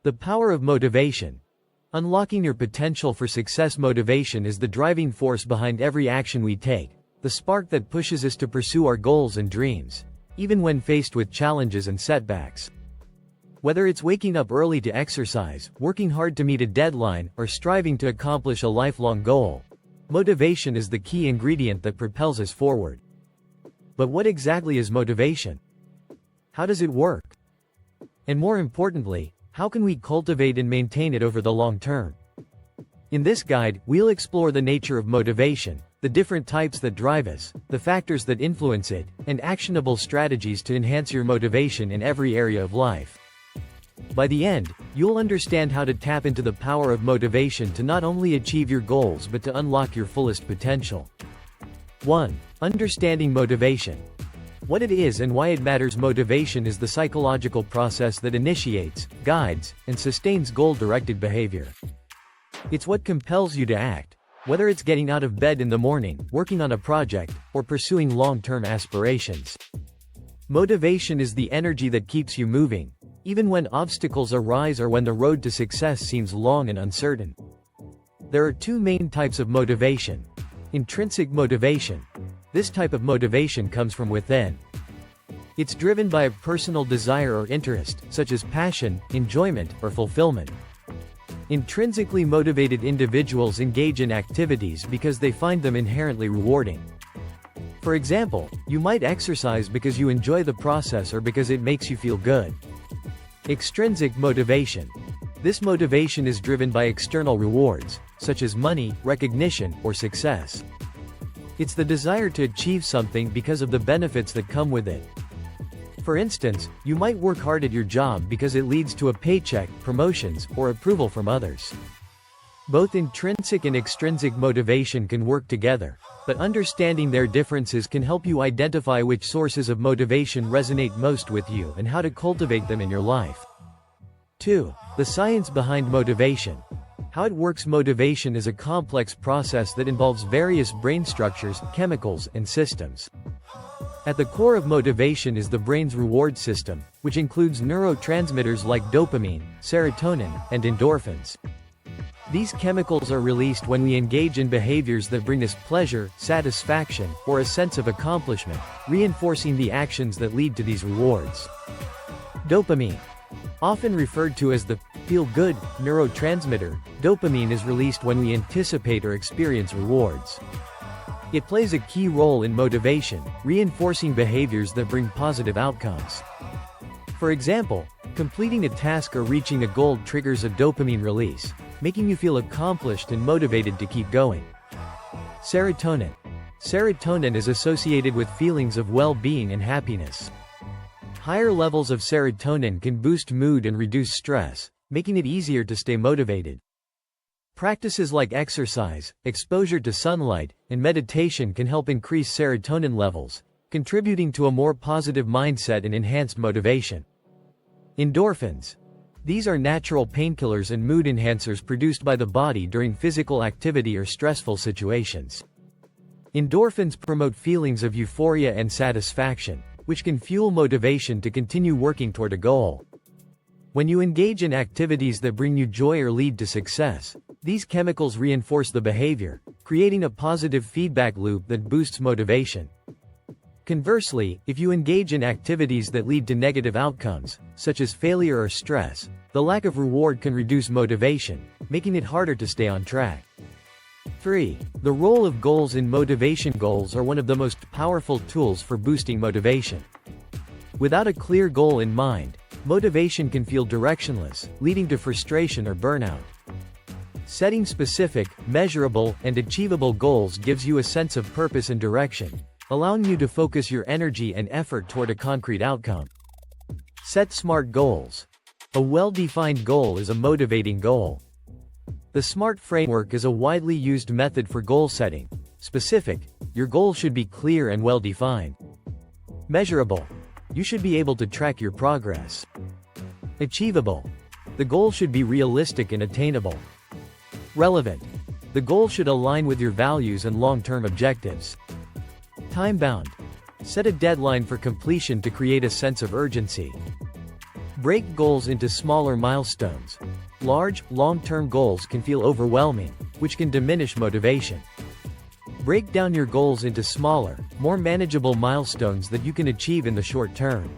The power of motivation. Unlocking your potential for success. Motivation is the driving force behind every action we take, the spark that pushes us to pursue our goals and dreams, even when faced with challenges and setbacks. Whether it's waking up early to exercise, working hard to meet a deadline, or striving to accomplish a lifelong goal, motivation is the key ingredient that propels us forward. But what exactly is motivation? How does it work? And more importantly, how can we cultivate and maintain it over the long term? In this guide, we'll explore the nature of motivation, the different types that drive us, the factors that influence it, and actionable strategies to enhance your motivation in every area of life. By the end, you'll understand how to tap into the power of motivation to not only achieve your goals but to unlock your fullest potential. 1. Understanding motivation. What it is and why it matters. Motivation is the psychological process that initiates, guides, and sustains goal-directed behavior. It's what compels you to act, whether it's getting out of bed in the morning, working on a project, or pursuing long-term aspirations. Motivation is the energy that keeps you moving, even when obstacles arise or when the road to success seems long and uncertain. There are two main types of motivation. Intrinsic motivation. This type of motivation comes from within. It's driven by a personal desire or interest, such as passion, enjoyment, or fulfillment. Intrinsically motivated individuals engage in activities because they find them inherently rewarding. For example, you might exercise because you enjoy the process or because it makes you feel good. Extrinsic motivation. This motivation is driven by external rewards, such as money, recognition, or success. It's the desire to achieve something because of the benefits that come with it. For instance, you might work hard at your job because it leads to a paycheck, promotions, or approval from others. Both intrinsic and extrinsic motivation can work together, but understanding their differences can help you identify which sources of motivation resonate most with you and how to cultivate them in your life. 2. The science behind motivation. How it works. Motivation is a complex process that involves various brain structures, chemicals, and systems. At the core of motivation is the brain's reward system, which includes neurotransmitters like dopamine, serotonin, and endorphins. These chemicals are released when we engage in behaviors that bring us pleasure, satisfaction, or a sense of accomplishment, reinforcing the actions that lead to these rewards. Dopamine. Often referred to as the feel-good neurotransmitter, dopamine is released when we anticipate or experience rewards. It plays a key role in motivation, reinforcing behaviors that bring positive outcomes. For example, completing a task or reaching a goal triggers a dopamine release, making you feel accomplished and motivated to keep going. Serotonin. Serotonin is associated with feelings of well-being and happiness. Higher levels of serotonin can boost mood and reduce stress, making it easier to stay motivated. Practices like exercise, exposure to sunlight, and meditation can help increase serotonin levels, contributing to a more positive mindset and enhanced motivation. Endorphins. These are natural painkillers and mood enhancers produced by the body during physical activity or stressful situations. Endorphins promote feelings of euphoria and satisfaction, which can fuel motivation to continue working toward a goal. When you engage in activities that bring you joy or lead to success, these chemicals reinforce the behavior, creating a positive feedback loop that boosts motivation. Conversely, if you engage in activities that lead to negative outcomes, such as failure or stress, the lack of reward can reduce motivation, making it harder to stay on track. 3. The role of goals in motivation. Goals are one of the most powerful tools for boosting motivation. Without a clear goal in mind, motivation can feel directionless, leading to frustration or burnout. Setting specific, measurable, and achievable goals gives you a sense of purpose and direction, allowing you to focus your energy and effort toward a concrete outcome. Set SMART goals. A well-defined goal is a motivating goal. The SMART framework is a widely used method for goal setting. Specific, your goal should be clear and well-defined. Measurable, you should be able to track your progress. Achievable, the goal should be realistic and attainable. Relevant, the goal should align with your values and long-term objectives. Time-bound, set a deadline for completion to create a sense of urgency. Break goals into smaller milestones. Large, long-term goals can feel overwhelming, which can diminish motivation. Break down your goals into smaller, more manageable milestones that you can achieve in the short term.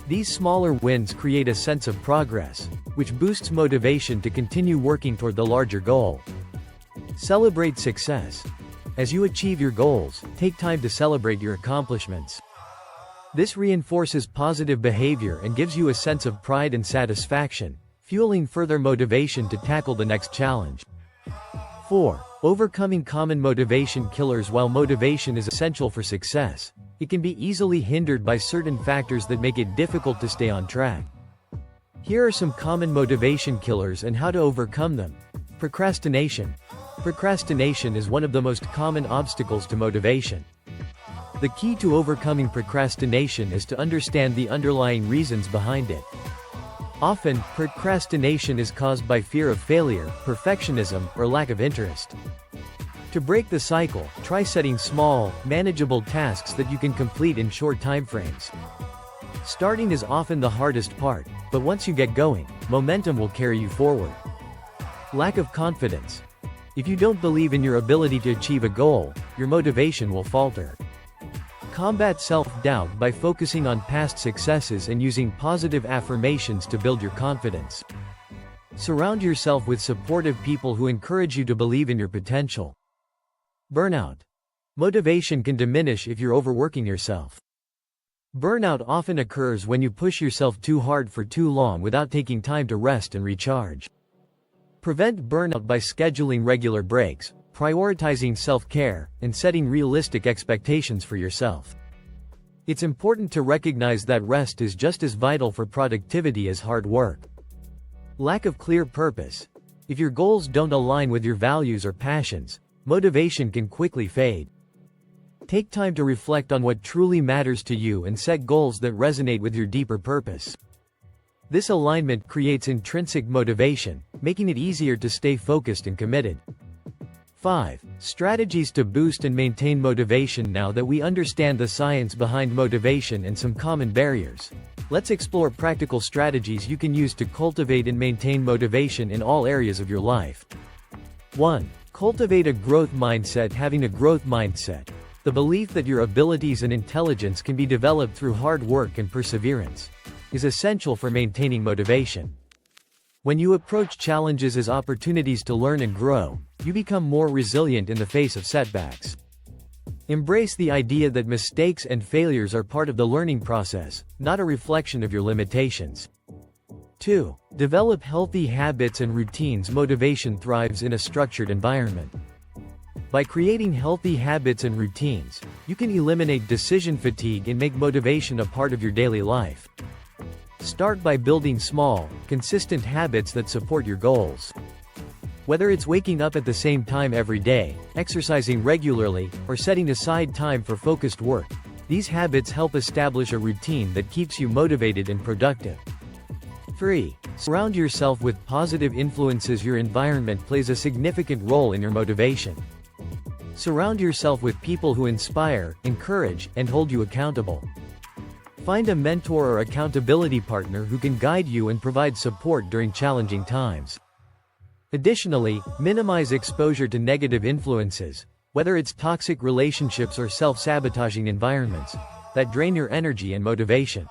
These smaller wins create a sense of progress, which boosts motivation to continue working toward the larger goal. Celebrate success. As you achieve your goals, take time to celebrate your accomplishments. This reinforces positive behavior and gives you a sense of pride and satisfaction, fueling further motivation to tackle the next challenge. 4. Overcoming common motivation killers. While motivation is essential for success, it can be easily hindered by certain factors that make it difficult to stay on track. Here are some common motivation killers and how to overcome them. Procrastination. Procrastination is one of the most common obstacles to motivation. The key to overcoming procrastination is to understand the underlying reasons behind it. Often, procrastination is caused by fear of failure, perfectionism, or lack of interest. To break the cycle, try setting small, manageable tasks that you can complete in short time frames. Starting is often the hardest part, but once you get going, momentum will carry you forward. Lack of confidence. If you don't believe in your ability to achieve a goal, your motivation will falter. Combat self-doubt by focusing on past successes and using positive affirmations to build your confidence. Surround yourself with supportive people who encourage you to believe in your potential. Burnout. Motivation can diminish if you're overworking yourself. Burnout often occurs when you push yourself too hard for too long without taking time to rest and recharge. Prevent burnout by scheduling regular breaks, prioritizing self-care, and setting realistic expectations for yourself. It's important to recognize that rest is just as vital for productivity as hard work. Lack of clear purpose. If your goals don't align with your values or passions, motivation can quickly fade. Take time to reflect on what truly matters to you and set goals that resonate with your deeper purpose. This alignment creates intrinsic motivation, making it easier to stay focused and committed. 5. Strategies to boost and maintain motivation. Now that we understand the science behind motivation and some common barriers, let's explore practical strategies you can use to cultivate and maintain motivation in all areas of your life. 1. Cultivate a growth mindset. Having a growth mindset, the belief that your abilities and intelligence can be developed through hard work and perseverance, is essential for maintaining motivation. When you approach challenges as opportunities to learn and grow, you become more resilient in the face of setbacks. Embrace the idea that mistakes and failures are part of the learning process, not a reflection of your limitations. 2. Develop healthy habits and routines. Motivation thrives in a structured environment. By creating healthy habits and routines, you can eliminate decision fatigue and make motivation a part of your daily life. Start by building small, consistent habits that support your goals. Whether it's waking up at the same time every day, exercising regularly, or setting aside time for focused work, these habits help establish a routine that keeps you motivated and productive. 3. Surround yourself with positive influences. Your environment plays a significant role in your motivation. Surround yourself with people who inspire, encourage, and hold you accountable. Find a mentor or accountability partner who can guide you and provide support during challenging times. Additionally, minimize exposure to negative influences, whether it's toxic relationships or self-sabotaging environments, that drain your energy and motivation.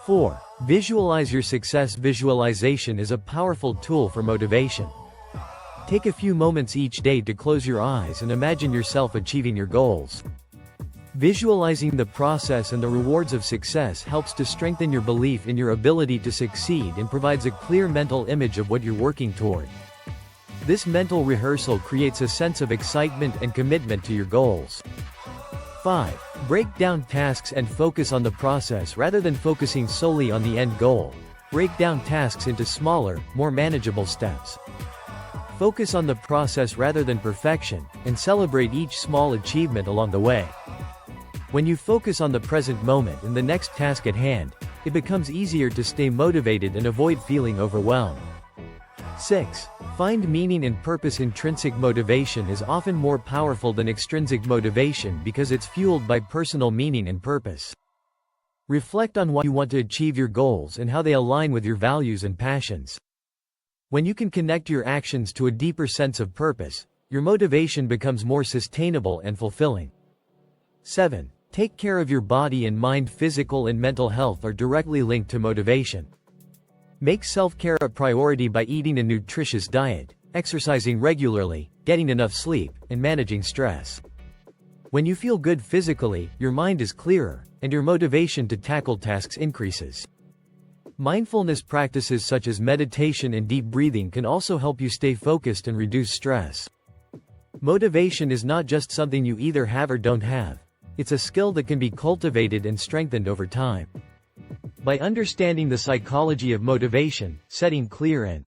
4. Visualize your success. Visualization is a powerful tool for motivation. Take a few moments each day to close your eyes and imagine yourself achieving your goals. Visualizing the process and the rewards of success helps to strengthen your belief in your ability to succeed and provides a clear mental image of what you're working toward. This mental rehearsal creates a sense of excitement and commitment to your goals. 5. Break down tasks and focus on the process rather than focusing solely on the end goal. Break down tasks into smaller, more manageable steps. Focus on the process rather than perfection, and celebrate each small achievement along the way. When you focus on the present moment and the next task at hand, it becomes easier to stay motivated and avoid feeling overwhelmed. 6. Find meaning and purpose. Intrinsic motivation is often more powerful than extrinsic motivation because it's fueled by personal meaning and purpose. Reflect on why you want to achieve your goals and how they align with your values and passions. When you can connect your actions to a deeper sense of purpose, your motivation becomes more sustainable and fulfilling. 7. Take care of your body and mind. Physical and mental health are directly linked to motivation. Make self-care a priority by eating a nutritious diet, exercising regularly, getting enough sleep, and managing stress. When you feel good physically, your mind is clearer, and your motivation to tackle tasks increases. Mindfulness practices such as meditation and deep breathing can also help you stay focused and reduce stress. Motivation is not just something you either have or don't have. It's a skill that can be cultivated and strengthened over time. By understanding the psychology of motivation, setting clear and